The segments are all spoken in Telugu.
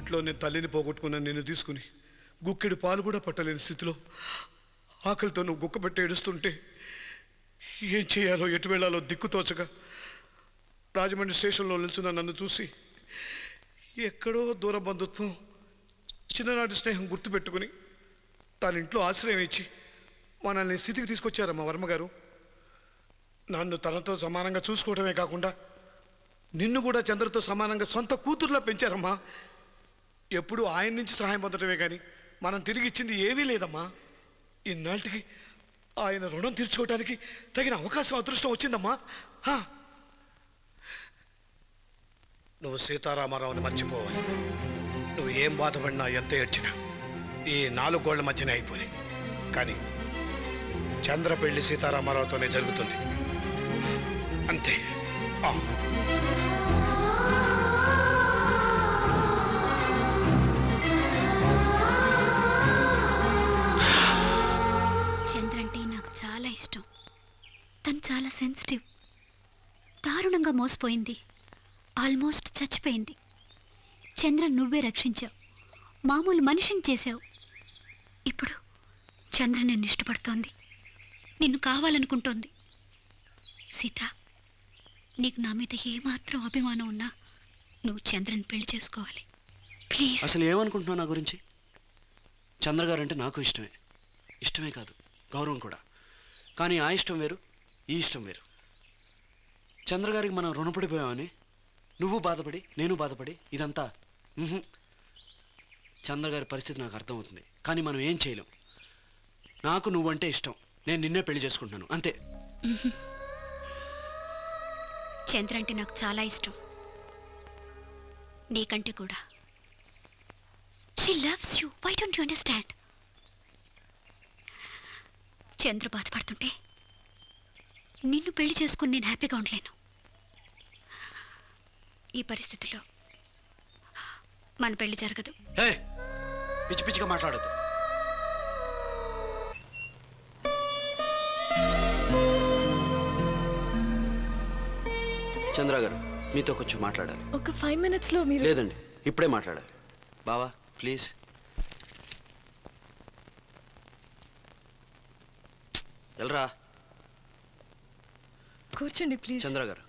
ఇంట్లో నేను తల్లిని పోగొట్టుకున్న నిన్ను తీసుకుని గుక్కెడు పాలు కూడా పట్టలేని స్థితిలో ఆకలితో నువ్వు గుక్కబెట్టి ఏడుస్తుంటే ఏం చేయాలో ఎటు వెళ్ళాలో దిక్కుతోచగా రాజమండ్రి స్టేషన్లో నిల్చున్న నన్ను చూసి ఎక్కడో దూర బంధుత్వం చిన్ననాటి స్నేహం గుర్తుపెట్టుకుని తన ఇంట్లో ఆశ్రయం ఇచ్చి మనల్ని స్థితికి తీసుకొచ్చారమ్మా వర్మగారు. నన్ను తనతో సమానంగా చూసుకోవడమే కాకుండా నిన్ను కూడా చంద్రతో సమానంగా సొంత కూతుర్లా పెంచారమ్మా. ఎప్పుడు ఆయన నుంచి సహాయం పొందడమే కానీ మనం తిరిగి ఇచ్చింది ఏమీ లేదమ్మా. ఇన్నాటికి ఆయన రుణం తీర్చుకోవటానికి తగిన అవకాశం అదృష్టం వచ్చిందమ్మా. నువ్వు సీతారామారావుని మర్చిపోవాలి. నువ్వు ఏం బాధపడినా ఎంత ఏడ్చినా ఈ 4 గోళ్ల మధ్యనే అయిపోయి. కానీ చంద్ర పెళ్లి సీతారామారావుతోనే జరుగుతుంది అంతే. చంద్ర అంటే నాకు చాలా ఇష్టం. తను చాలా సెన్సిటివ్. దారుణంగా మోసపోయింది. ఆల్మోస్ట్ చచ్చిపోయింది. చంద్ర నువ్వే రక్షించావు. మామూలు మనిషిని చేశావు. ఇప్పుడు చంద్ర నిన్ను ఇష్టపడుతోంది. నిన్ను కావాలనుకుంటోంది. సీత, నీకు నా మీద ఏమాత్రం అభిమానం ఉన్నా నువ్వు చంద్రని పెళ్లి చేసుకోవాలి ప్లీజ్. అసలు ఏమనుకుంటున్నావు నా గురించి? చంద్రగారు అంటే నాకు ఇష్టమే కాదు, గౌరవం కూడా. కానీ ఆ ఇష్టం వేరు, ఈ ఇష్టం వేరు. చంద్రగారికి మనం రుణపడిపోయామని నువ్వు బాధపడి నేను బాధపడి ఇదంతా చంద్రగారి పరిస్థితి నాకు అర్థమవుతుంది. కానీ మనం ఏం చేయలేం. నాకు నువ్వంటే ఇష్టం. నేను నిన్నే పెళ్లి చేసుకుంటున్నాను అంతే. చంద్ర అంటే నాకు చాలా ఇష్టం. నీకంటే కూడా. She loves you. Why don't you understand? చంద్ర బాధపడుతుంటే నిన్ను పెళ్లి చేసుకుని నేను హ్యాపీగా ఉండలేను. ఈ పరిస్థితిలో మన పెళ్లి జరగదు. పిచ్చి పిచ్చిగా మాట్లాడద్దు. చంద్ర గారు, మీతో కొంచెం మాట్లాడాలి. ఒక 5 minutes లో మీరు? లేదండి, ఇప్పుడే మాట్లాడాలి. బావా ప్లీజ్. వెళ్ళరా. కూర్చోండి ప్లీజ్. చంద్ర గారు,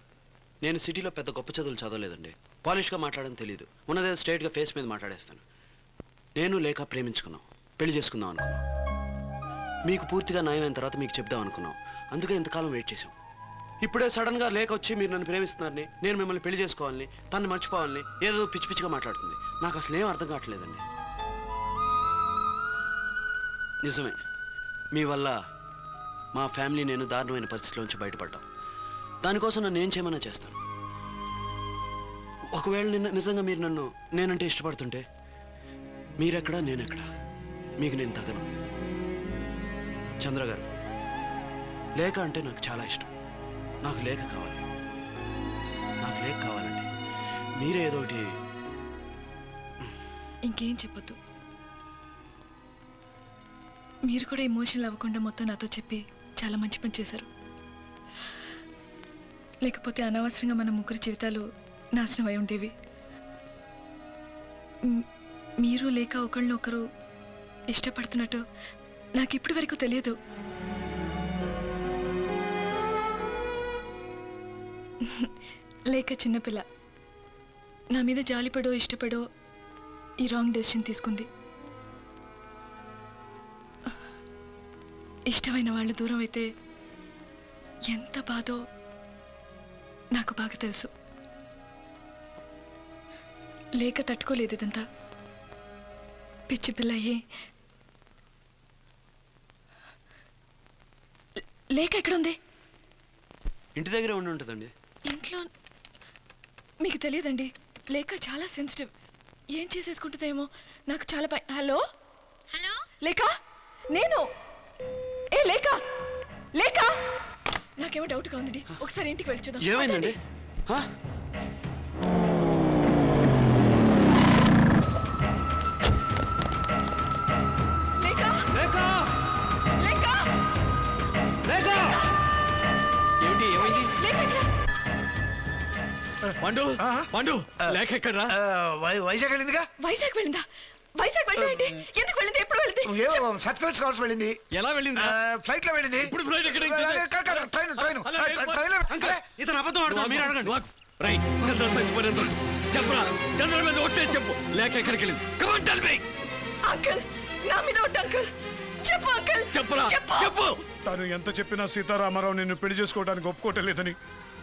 నేను సిటీలో పెద్ద గొప్ప చదువులు చదవలేదండి. పాలిష్గా మాట్లాడడం తెలీదు. ఉన్నదే స్ట్రైట్గా ఫేస్ మీద మాట్లాడేస్తాను. నేను లేక ప్రేమించుకున్నాం, పెళ్లి చేసుకుందాం అనుకున్నాం. మీకు పూర్తిగా న్యాయం అయిన తర్వాత మీకు చెప్దాం అనుకున్నాం. అందుకే ఇంతకాలం వెయిట్ చేశాం. ఇప్పుడే సడన్గా లేక వచ్చి మీరు నన్ను ప్రేమిస్తున్నారని, నేను మిమ్మల్ని పెళ్లి చేసుకోవాలని, తనని మర్చిపోవాలని ఏదో పిచ్చి పిచ్చిగా మాట్లాడుతుంది. నాకు అసలు ఏం అర్థం కావట్లేదండి. నిజమే, మీ వల్ల మా ఫ్యామిలీ నేను దారుణమైన పరిస్థితిలోంచి బయటపడ్డాం. దానికోసం నన్ను ఏం చేయమన్నా చేస్తాను. ఒకవేళ నిజంగా మీరు నన్ను నేనంటే ఇష్టపడుతుంటే మీరెక్కడా నేనెక్కడా, మీకు నేను తగను. చంద్ర గారు, లేక అంటే నాకు చాలా ఇష్టం. నాకు లేక కావాలి. నాకు లేక కావాలండి. మీరే ఏదో ఒకటి. ఇంకేం చెప్పొద్దు. మీరు కూడా ఎమోషనల్ అవ్వకుండా మొత్తం నాతో చెప్పి చాలా మంచి పని చేశారు. లేకపోతే అనవసరంగా మన ముగ్గురు జీవితాలు నాశనం అయి ఉండేవి. మీరు లేక ఒకళ్ళనొకరు ఇష్టపడుతున్నట్టు నాకు ఇప్పటి వరకు తెలియదు. లేక చిన్నపిల్ల నా మీద జాలిపడో ఇష్టపడో ఈ రాంగ్ డెసిషన్ తీసుకుంది. ఇష్టమైన వాళ్ళు దూరం అయితే ఎంత బాధో నాకు బాగా తెలుసు. లేక తట్టుకోలేదు ఇదంతా. పిచ్చి పిల్ల అయ్యి లేక ఎక్కడ ఉంది? ఇంటి దగ్గరే ఉండి ఉంటుందండి. ఇంట్లో మీకు తెలియదండి. లేక చాలా సెన్సిటివ్. ఏం చేసేసుకుంటుందేమో నాకు చాలా హలో హలో లేక, నేను లేక లేక నాకేమో డౌట్గా ఉందండి. ఒకసారి ఇంటికి వెళ్ళి చూద్దాం. ఏమైందండి? లేక లేక లేక లేక ఏమిటి? ఏమైంది? లేక పండు పండు లేక ఎక్కడ్రా? వైజాగ్ వెళ్ళిందిగా. వైజాగ్ వెళ్ళిందా? వైజాగ్ వెళ్ళడం ఏంటి? ఎందుకు వెళ్ళింది? ఎప్పుడు వెళ్ళింది? సర్టిఫికేట్స్ కావాల్సి వెళ్ళింది. ఎలా వెళ్ళింది? ఫ్లైట్ లో వెళ్ళింది. ఇప్పుడు ఫ్లైట్ ఎక్కడ? ఇతను అబద్ధం ఆడుతున్నాడు, మీరు అడగండి. రై చంద్ర చచ్చిపోయినంత చెప్పరా? చంద్ర మీద ఒట్టే చెప్పు. లేక ఎక్కడికి వెళ్ళింది? Come on, tell me. Uncle, నా మీద ఒట్టు అంకుల్. చెప్పు అంకుల్. చెప్పరా? చెప్పు. తను ఎంత చెప్పినా సీతారామారావు నిన్ను పెళ్లి చేసుకోవడానికి ఒప్పుకోవటం లేదని,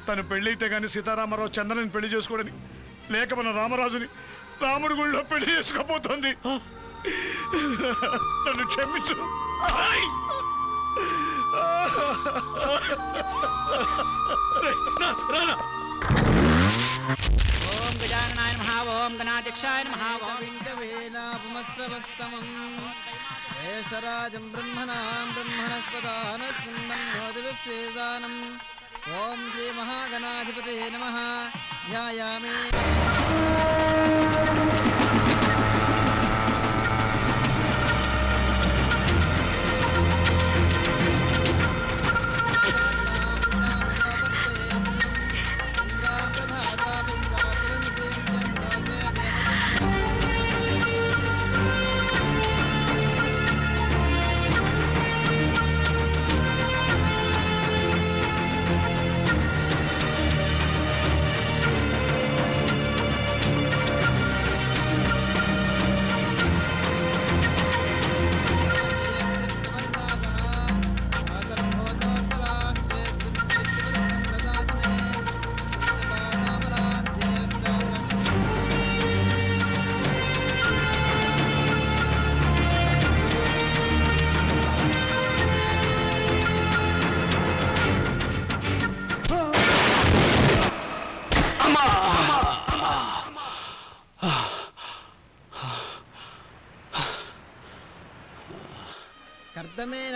తను పెళ్ళైతే గానీ సీతారామారావు చంద్రని పెళ్లి చేసుకోవడని, లేక మన రామరాజుని రాముడి గుళ్ళో పెళ్లి చేసుకోబోతోంది. నన్ను క్షమించు. ఓం గజాననాయ నమః ఓం గణాధ్యక్షాయ నమః ఓం వేనాపుమశ్రవస్తమం జ్యేష్ఠరాజం బ్రహ్మణాం బ్రహ్మణస్పదానస్సన్మన్నోదివిశ్చేదానం ఓం శ్రీ మహాగణాధిపతే నమః ధ్యాయామి కర్దమేన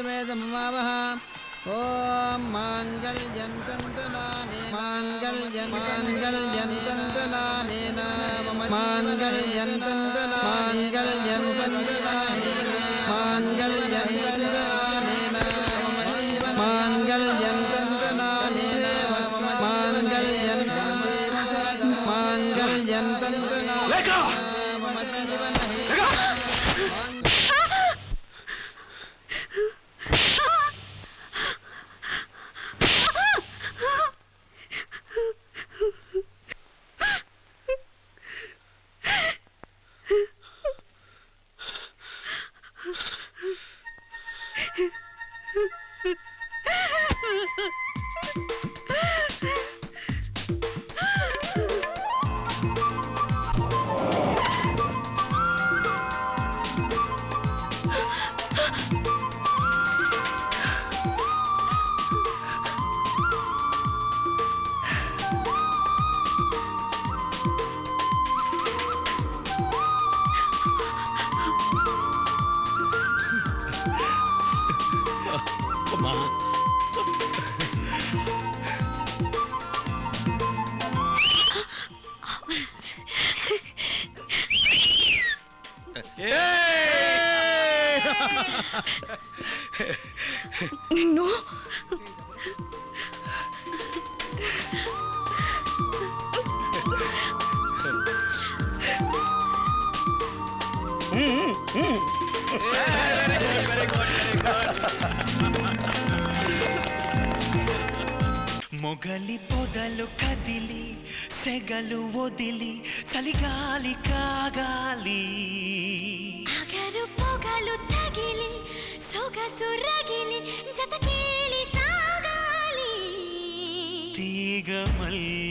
మేధమావహ ఓం మాంగళ్యంతంతునానే మాంగళ్యంతంతునానేన నిన్ను మొగలి పొదలు కదిలి సెగలు వదిలి చలిగాలి కాగాలి అగరు పొగలు తగిలి సొగసు రగిలి జత కేళి సాగాలి తీగ మల్లి